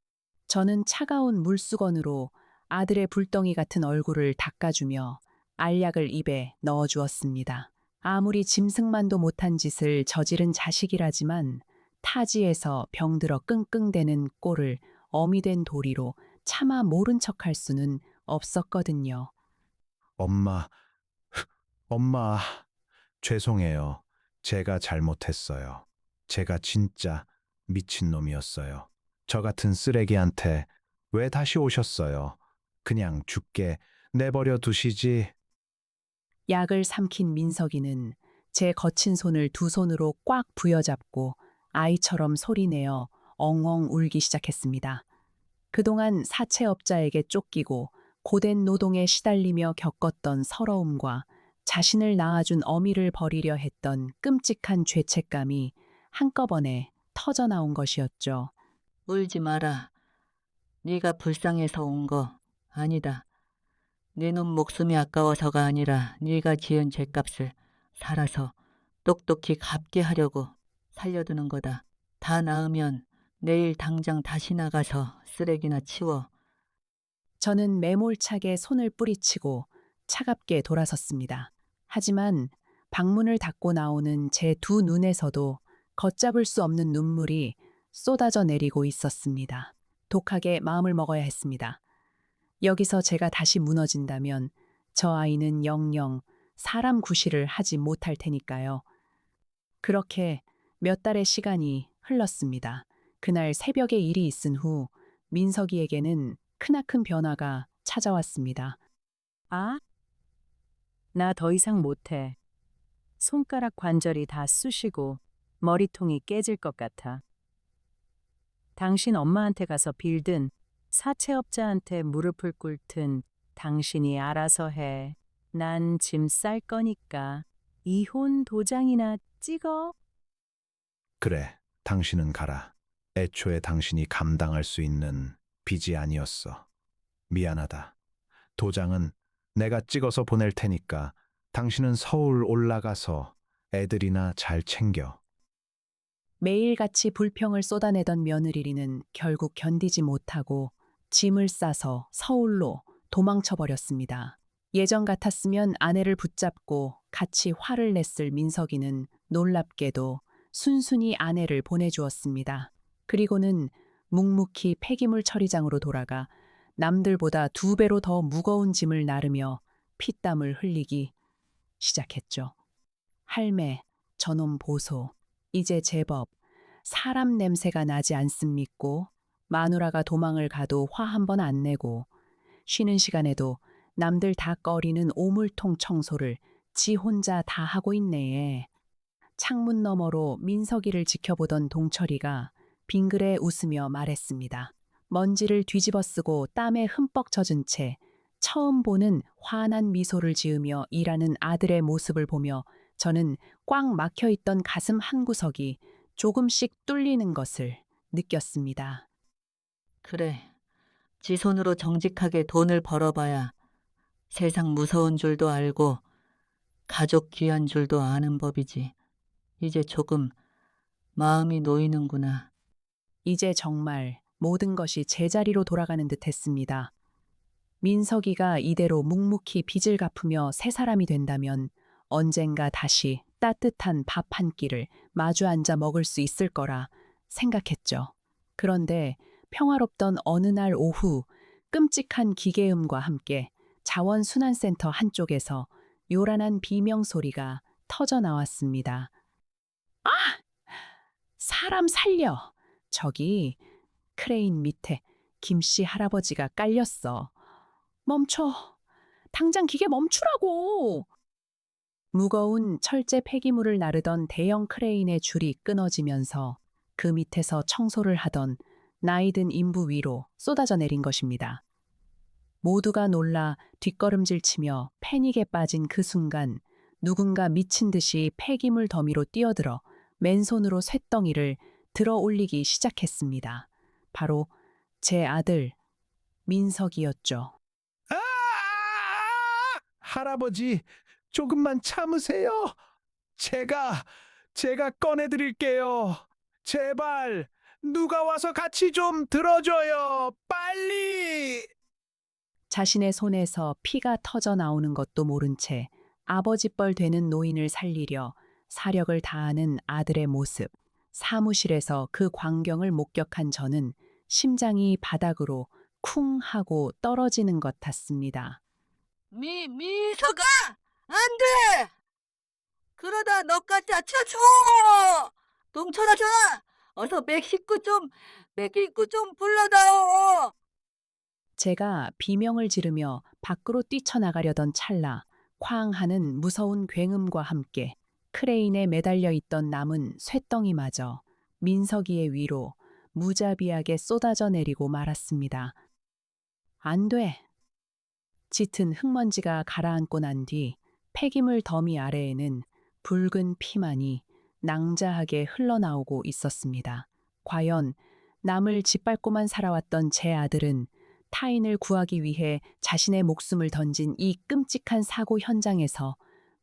저는 차가운 물수건으로 아들의 불덩이 같은 얼굴을 닦아주며 알약을 입에 넣어주었습니다. 아무리 짐승만도 못한 짓을 저지른 자식이라지만 타지에서 병들어 끙끙대는 꼴을 어미 된 도리로 차마 모른 척할 수는 없었거든요. 엄마, 엄마, 죄송해요. 제가 잘못했어요. 제가 진짜 미친놈이었어요. 저 같은 쓰레기한테 왜 다시 오셨어요? 그냥 죽게 내버려 두시지. 약을 삼킨 민석이는 제 거친 손을 두 손으로 꽉 부여잡고 아이처럼 소리내어 엉엉 울기 시작했습니다. 그동안 사채업자에게 쫓기고 고된 노동에 시달리며 겪었던 서러움과 자신을 낳아준 어미를 버리려 했던 끔찍한 죄책감이 한꺼번에 터져나온 것이었죠. 울지 마라. 네가 불쌍해서 온 거 아니다. 네 놈 목숨이 아까워서가 아니라 네가 지은 죄값을 살아서 똑똑히 갚게 하려고 살려두는 거다. 다 나으면 내일 당장 다시 나가서 쓰레기나 치워. 저는 매몰차게 손을 뿌리치고 차갑게 돌아섰습니다. 하지만 방문을 닫고 나오는 제 두 눈에서도 걷잡을 수 없는 눈물이 쏟아져 내리고 있었습니다. 독하게 마음을 먹어야 했습니다. 여기서 제가 다시 무너진다면 저 아이는 영영 사람 구실을 하지 못할 테니까요. 그렇게 몇 달의 시간이 흘렀습니다. 그날 새벽에 일이 있은 후 민석이에게는 크나큰 변화가 찾아왔습니다. 아? 나 더 이상 못해. 손가락 관절이 다 쑤시고 머리통이 깨질 것 같아. 당신 엄마한테 가서 빌든 사채업자한테 무릎을 꿇든 당신이 알아서 해. 난 짐 쌀 거니까 이혼 도장이나 찍어. 그래, 당신은 가라. 애초에 당신이 감당할 수 있는 빚이 아니었어. 미안하다. 도장은 내가 찍어서 보낼 테니까 당신은 서울 올라가서 애들이나 잘 챙겨. 매일같이 불평을 쏟아내던 며느리는 결국 견디지 못하고 짐을 싸서 서울로 도망쳐 버렸습니다. 예전 같았으면 아내를 붙잡고 같이 화를 냈을 민석이는 놀랍게도 순순히 아내를 보내주었습니다. 그리고는 묵묵히 폐기물 처리장으로 돌아가 남들보다 2배로 더 무거운 짐을 나르며 피땀을 흘리기 시작했죠. 할매, 저놈 보소. 이제 제법 사람 냄새가 나지 않습니까? 마누라가 도망을 가도 화 한 번 안 내고 쉬는 시간에도 남들 다 꺼리는 오물통 청소를 지 혼자 다 하고 있네. 창문 너머로 민석이를 지켜보던 동철이가 빙그레 웃으며 말했습니다. 먼지를 뒤집어 쓰고 땀에 흠뻑 젖은 채 처음 보는 환한 미소를 지으며 일하는 아들의 모습을 보며 저는 꽉 막혀 있던 가슴 한구석이 조금씩 뚫리는 것을 느꼈습니다. 그래. 지 손으로 정직하게 돈을 벌어봐야 세상 무서운 줄도 알고 가족 귀한 줄도 아는 법이지. 이제 조금 마음이 놓이는구나. 이제 정말 모든 것이 제자리로 돌아가는 듯 했습니다. 민석이가 이대로 묵묵히 빚을 갚으며 새 사람이 된다면 언젠가 다시 따뜻한 밥 한 끼를 마주 앉아 먹을 수 있을 거라 생각했죠. 그런데 평화롭던 어느 날 오후 끔찍한 기계음과 함께 자원순환센터 한쪽에서 요란한 비명 소리가 터져 나왔습니다. 사람 살려! 저기 크레인 밑에 김씨 할아버지가 깔렸어. 멈춰! 당장 기계 멈추라고! 무거운 철제 폐기물을 나르던 대형 크레인의 줄이 끊어지면서 그 밑에서 청소를 하던 나이든 인부 위로 쏟아져 내린 것입니다. 모두가 놀라 뒷걸음질 치며 패닉에 빠진 그 순간 누군가 미친 듯이 폐기물 더미로 뛰어들어 맨손으로 쇳덩이를 들어 올리기 시작했습니다. 바로 제 아들 민석이었죠. 아! 할아버지, 조금만 참으세요. 제가 꺼내드릴게요. 제발, 누가 와서 같이 좀 들어줘요. 빨리! 자신의 손에서 피가 터져 나오는 것도 모른 채 아버지뻘 되는 노인을 살리려 사력을 다하는 아들의 모습, 사무실에서 그 광경을 목격한 저는 심장이 바닥으로 쿵 하고 떨어지는 것 같습니다. 미석아! 안 돼! 그러다 너까지 다쳐! 동철아, 어서 맥식구 좀 불러다오! 제가 비명을 지르며 밖으로 뛰쳐나가려던 찰나 쾅 하는 무서운 굉음과 함께 크레인에 매달려 있던 남은 쇳덩이마저 민석이의 위로 무자비하게 쏟아져 내리고 말았습니다. 안 돼. 짙은 흙먼지가 가라앉고 난 뒤 폐기물 더미 아래에는 붉은 피만이 낭자하게 흘러나오고 있었습니다. 과연 남을 짓밟고만 살아왔던 제 아들은 타인을 구하기 위해 자신의 목숨을 던진 이 끔찍한 사고 현장에서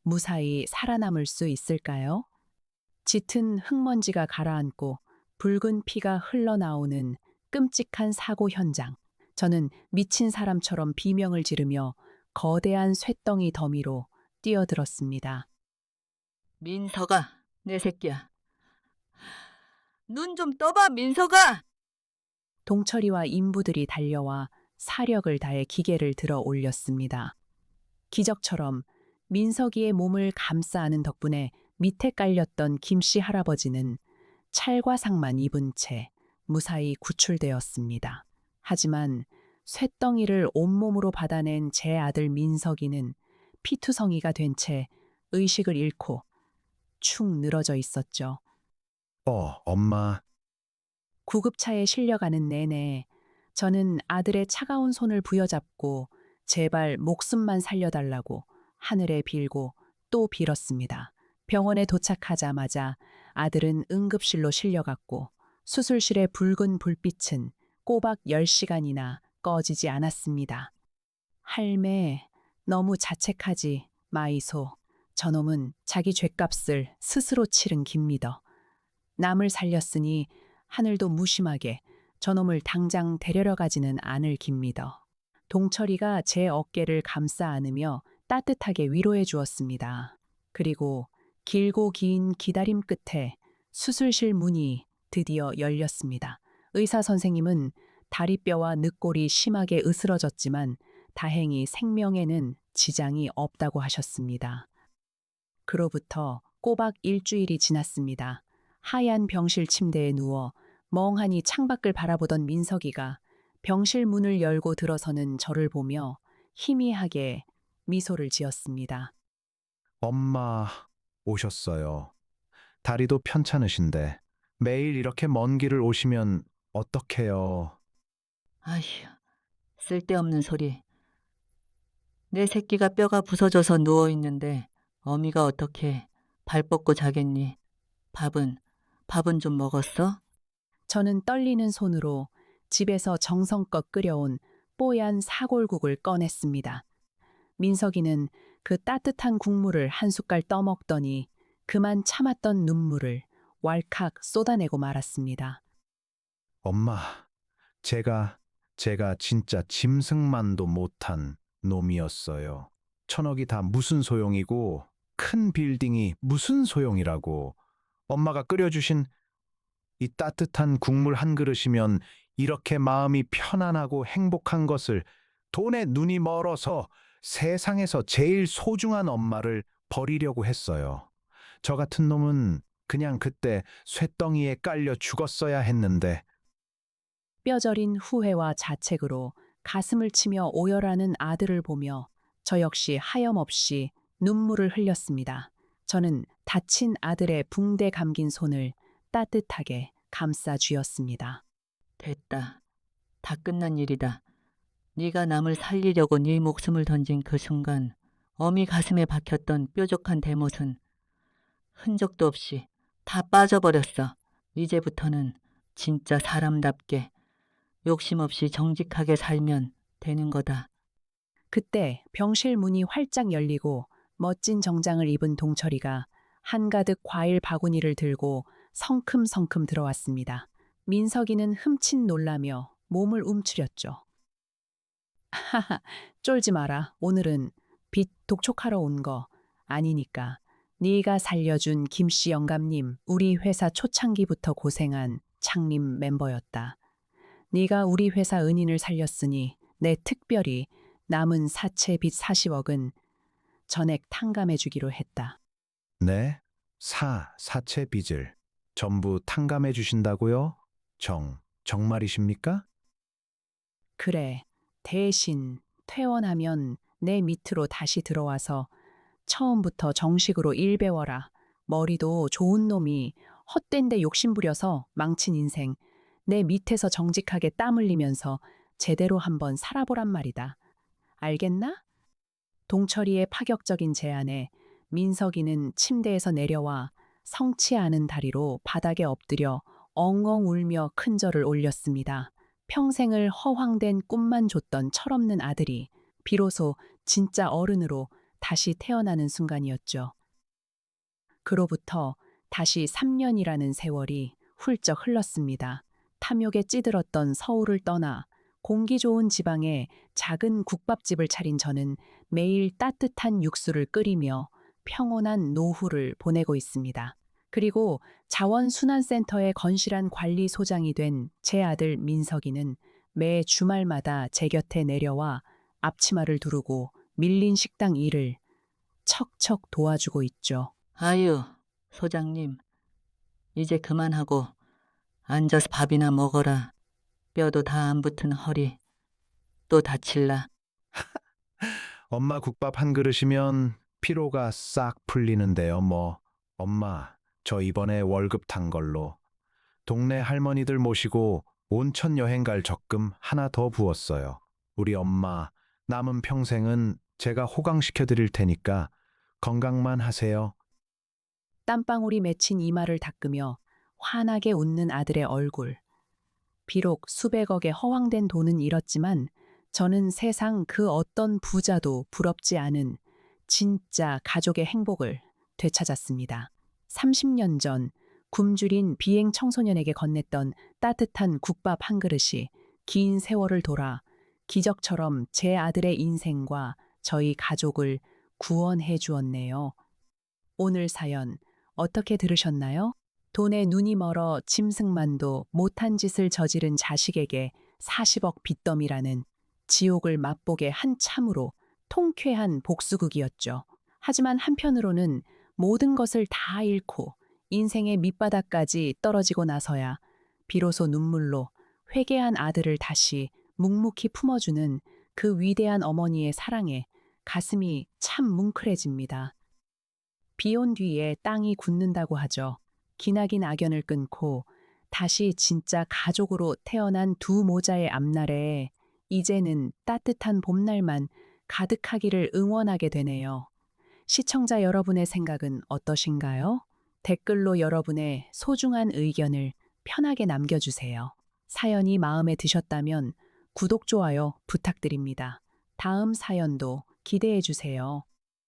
무사히 살아남을 수 있을까요? 짙은 흙먼지가 가라앉고 붉은 피가 흘러나오는 끔찍한 사고 현장. 저는 미친 사람처럼 비명을 지르며 거대한 쇳덩이 더미로 뛰어들었습니다. 민석아, 내 새끼야. 눈 좀 떠봐, 민석아! 동철이와 인부들이 달려와 사력을 다해 기계를 들어 올렸습니다. 기적처럼 민석이의 몸을 감싸 안은 덕분에 밑에 깔렸던 김씨 할아버지는 찰과상만 입은 채 무사히 구출되었습니다. 하지만 쇳덩이를 온몸으로 받아낸 제 아들 민석이는 피투성이가 된 채 의식을 잃고 축 늘어져 있었죠. 엄마, 구급차에 실려가는 내내 저는 아들의 차가운 손을 부여잡고 제발 목숨만 살려달라고 하늘에 빌고 또 빌었습니다. 병원에 도착하자마자 아들은 응급실로 실려갔고 수술실의 붉은 불빛은 꼬박 10시간이나 꺼지지 않았습니다. 할매, 너무 자책하지 마이소. 저놈은 자기 죗값을 스스로 치른 깁니다. 남을 살렸으니 하늘도 무심하게 저놈을 당장 데려러 가지는 않을 깁니다. 동철이가 제 어깨를 감싸 안으며 따뜻하게 위로해 주었습니다. 그리고 길고 긴 기다림 끝에 수술실 문이 드디어 열렸습니다. 의사 선생님은 다리뼈와 늑골이 심하게 으스러졌지만 다행히 생명에는 지장이 없다고 하셨습니다. 그로부터 꼬박 일주일이 지났습니다. 하얀 병실 침대에 누워 멍하니 창밖을 바라보던 민석이가 병실 문을 열고 들어서는 저를 보며 희미하게 미소를 지었습니다. 엄마 오셨어요. 다리도 편찮으신데 매일 이렇게 먼 길을 오시면 어떡해요? 아휴, 쓸데없는 소리. 내 새끼가 뼈가 부서져서 누워있는데 어미가 어떻게 발 뻗고 자겠니? 밥은 좀 먹었어? 저는 떨리는 손으로 집에서 정성껏 끓여온 뽀얀 사골국을 꺼냈습니다. 민석이는 그 따뜻한 국물을 한 숟갈 떠먹더니 그만 참았던 눈물을 왈칵 쏟아내고 말았습니다. 엄마, 제가 진짜 짐승만도 못한 놈이었어요. 천억이 다 무슨 소용이고 큰 빌딩이 무슨 소용이라고. 엄마가 끓여주신 이 따뜻한 국물 한 그릇이면 이렇게 마음이 편안하고 행복한 것을 돈에 눈이 멀어서 세상에서 제일 소중한 엄마를 버리려고 했어요. 저 같은 놈은 그냥 그때 쇳덩이에 깔려 죽었어야 했는데. 뼈저린 후회와 자책으로 가슴을 치며 오열하는 아들을 보며 저 역시 하염없이 눈물을 흘렸습니다. 저는 다친 아들의 붕대 감긴 손을 따뜻하게 감싸 쥐었습니다. 됐다. 다 끝난 일이다. 네가 남을 살리려고 네 목숨을 던진 그 순간 어미 가슴에 박혔던 뾰족한 대못은 흔적도 없이 다 빠져버렸어. 이제부터는 진짜 사람답게 욕심 없이 정직하게 살면 되는 거다. 그때 병실 문이 활짝 열리고 멋진 정장을 입은 동철이가 한가득 과일 바구니를 들고 성큼성큼 들어왔습니다. 민석이는 흠칫 놀라며 몸을 움츠렸죠. 하하, 쫄지 마라. 오늘은 빚 독촉하러 온 거 아니니까. 네가 살려준 김씨 영감님, 우리 회사 초창기부터 고생한 창립 멤버였다. 네가 우리 회사 은인을 살렸으니 내 특별히 남은 사채 빚 40억은 전액 탕감해 주기로 했다. 네? 사채 빚을 전부 탕감해 주신다고요? 정말이십니까? 그래, 대신 퇴원하면 내 밑으로 다시 들어와서 처음부터 정식으로 일 배워라. 머리도 좋은 놈이 헛된 데 욕심부려서 망친 인생 내 밑에서 정직하게 땀 흘리면서 제대로 한번 살아보란 말이다. 알겠나? 동철이의 파격적인 제안에 민석이는 침대에서 내려와 성치 않은 다리로 바닥에 엎드려 엉엉 울며 큰 절을 올렸습니다. 평생을 허황된 꿈만 줬던 철없는 아들이 비로소 진짜 어른으로 다시 태어나는 순간이었죠. 그로부터 다시 3년이라는 세월이 훌쩍 흘렀습니다. 탐욕에 찌들었던 서울을 떠나 공기 좋은 지방에 작은 국밥집을 차린 저는 매일 따뜻한 육수를 끓이며 평온한 노후를 보내고 있습니다. 그리고 자원순환센터의 건실한 관리소장이 된 제 아들 민석이는 매 주말마다 제 곁에 내려와 앞치마를 두르고 밀린 식당 일을 척척 도와주고 있죠. 아유, 소장님, 이제 그만하고 앉아서 밥이나 먹어라. 뼈도 다 안 붙은 허리 또 다칠라. 엄마 국밥 한 그릇이면 피로가 싹 풀리는데요, 뭐. 엄마, 저 이번에 월급 탄 걸로 동네 할머니들 모시고 온천 여행 갈 적금 하나 더 부었어요. 우리 엄마, 남은 평생은 제가 호강시켜 드릴 테니까 건강만 하세요. 땀방울이 맺힌 이마를 닦으며 환하게 웃는 아들의 얼굴. 비록 수백억의 허황된 돈은 잃었지만 저는 세상 그 어떤 부자도 부럽지 않은 진짜 가족의 행복을 되찾았습니다. 30년 전 굶주린 비행 청소년에게 건넸던 따뜻한 국밥 한 그릇이 긴 세월을 돌아 기적처럼 제 아들의 인생과 저희 가족을 구원해 주었네요. 오늘 사연 어떻게 들으셨나요? 돈에 눈이 멀어 짐승만도 못한 짓을 저지른 자식에게 40억 빚더미라는 지옥을 맛보게 한 참으로 통쾌한 복수극이었죠. 하지만 한편으로는 모든 것을 다 잃고 인생의 밑바닥까지 떨어지고 나서야 비로소 눈물로 회개한 아들을 다시 묵묵히 품어주는 그 위대한 어머니의 사랑에 가슴이 참 뭉클해집니다. 비 온 뒤에 땅이 굳는다고 하죠. 기나긴 악연을 끊고 다시 진짜 가족으로 태어난 두 모자의 앞날에 이제는 따뜻한 봄날만 가득하기를 응원하게 되네요. 시청자 여러분의 생각은 어떠신가요? 댓글로 여러분의 소중한 의견을 편하게 남겨주세요. 사연이 마음에 드셨다면 구독, 좋아요 부탁드립니다. 다음 사연도 기대해 주세요.